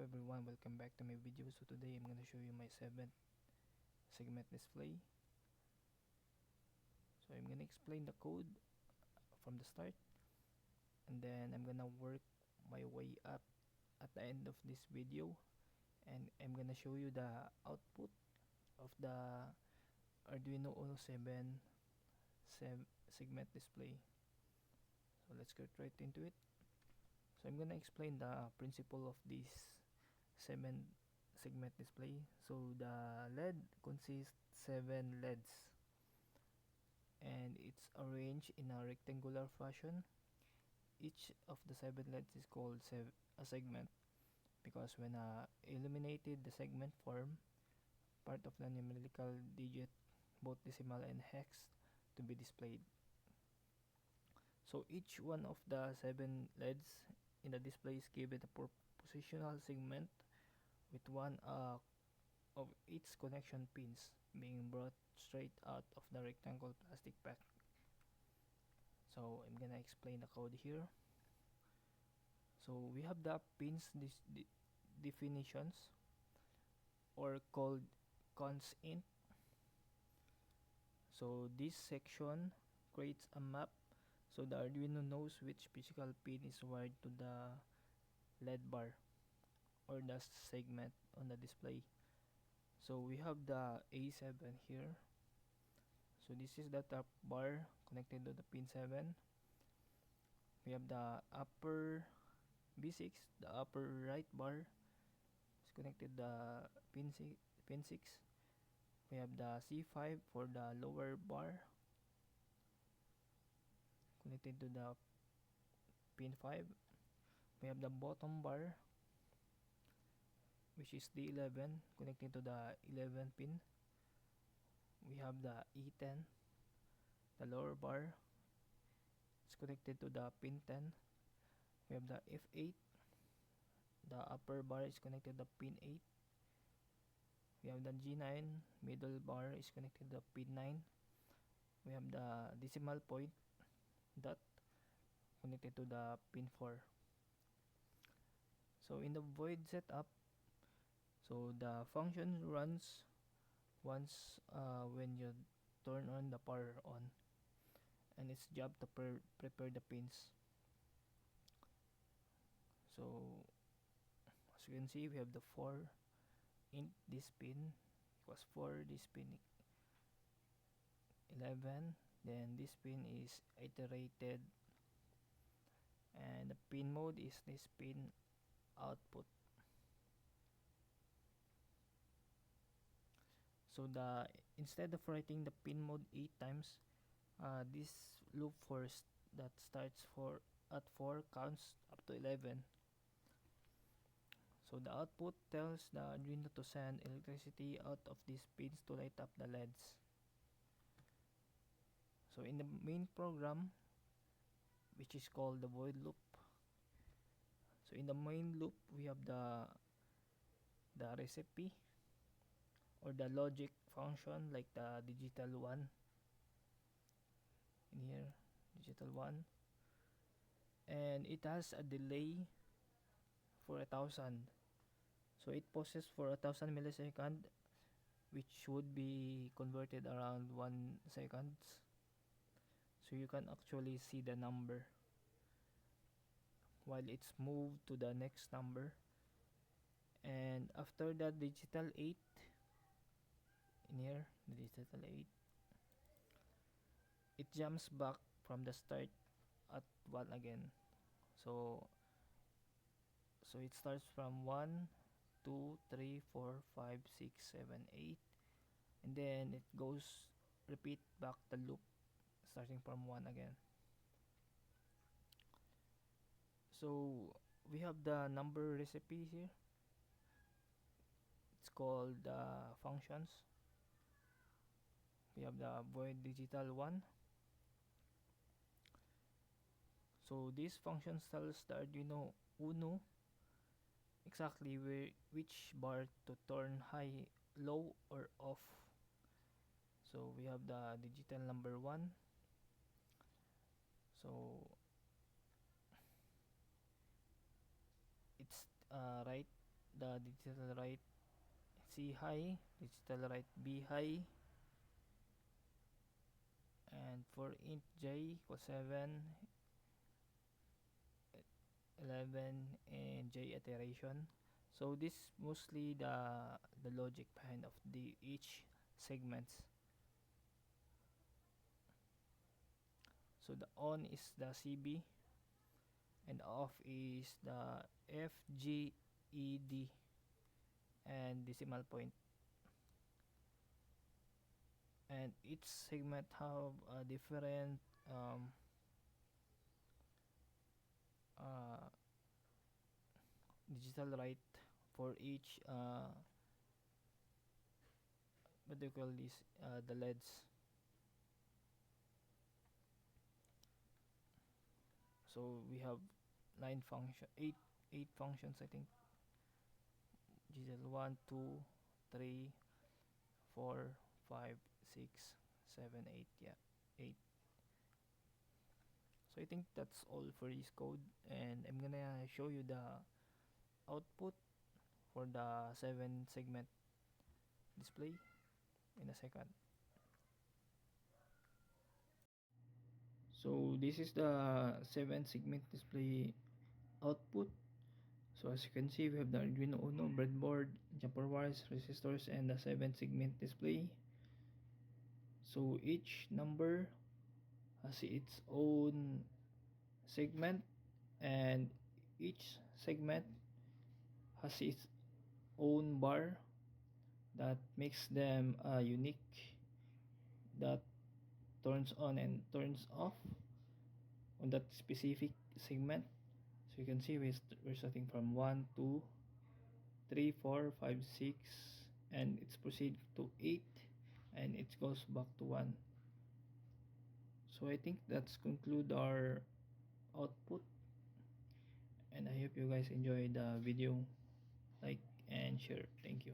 everyone, welcome back to my video. So today I'm gonna show you my 7th segment display. So I'm gonna explain the code from the start, and then I'm gonna work my way up at the end of this video, and I'm gonna show you the output of the Arduino Uno 7 segment display. So let's get right into it. So I'm gonna explain the principle of this 7 segment display. So the LED consists 7 LEDs, and it's arranged in a rectangular fashion. Each of the 7 LEDs is called a segment because when illuminated the segment form part of the numerical digit, both decimal and hex, to be displayed. So each one of the 7 LEDs in the display is given a positional segment with one of its connection pins being brought straight out of the rectangle plastic pack. So I'm gonna explain the code here. So we have the pins definitions, or called cons int. So this section creates a map so the Arduino knows which physical pin is wired to the LED bar or the segment on the display. So we have the A7 here. So this is the top bar connected to the pin 7. We have the upper B6, the upper right bar is connected to the pin 6. We have the C5 for the lower bar connected to the pin 5. We have the bottom bar, which is the 11, connected to the 11 pin. We have the E10, the lower bar is connected to the pin 10. We have the F8, the upper bar is connected to the pin 8. We have the G9, middle bar is connected to the pin 9. We have the decimal point dot connected to the pin 4. So in the void setup, so the function runs once when you turn on the power on, and its job to prepare the pins. So as you can see, we have the 4 int this pin equals 4, this pin 11, then this pin is iterated, and the pin mode is this pin output. So the instead of writing the pin mode 8 times, this loop first that starts at 4 counts up to 11. So the output tells the Arduino to send electricity out of these pins to light up the LEDs. So in the main program, which is called the void loop, so in the main loop we have the recipe or the logic function, like the digital 1 in here, digital 1, and it has a delay for 1,000. So it pauses for 1,000 milliseconds, which would be converted around 1 seconds. So you can actually see the number while it's moved to the next number. And after the digital 8 in here, the digital 8, it jumps back from the start at 1 again. So it starts from 1, 2, 3, 4, 5, 6, 7, 8, and then it goes repeat back the loop starting from 1 again. So we have the number recipe here. It's called functions. We have the void digital 1. So this function tells the Arduino Uno exactly which bar to turn high, low, or off. So we have the digital number 1. So it's right the digital write C high, digital write B high, and for int j equals 7, 11, and j iteration. So this mostly the logic behind of the each segments. So the on is the CB and off is the FGED and decimal point. And each segment have a different uh, digital write for each what do you call this, the LEDs. So we have eight functions, I think. Digital 1, 2, 3, 4, 5, 6, 7, 8. Yeah, 8. So I think that's all for this code, and I'm gonna show you the output for the 7 segment display in a second. So this is the 7 segment display output. So as you can see, we have the Arduino Uno, breadboard, jumper wires, resistors, and the 7 segment display. So each number has its own segment, and each segment has its own bar that makes them unique, that turns on and turns off on that specific segment. So you can see we're starting from 1, 2, 3, 4, 5, 6, and it's proceed to 8, and it goes back to 1. So I think that's conclude our output, and I hope you guys enjoy the video. Like and share. Thank you.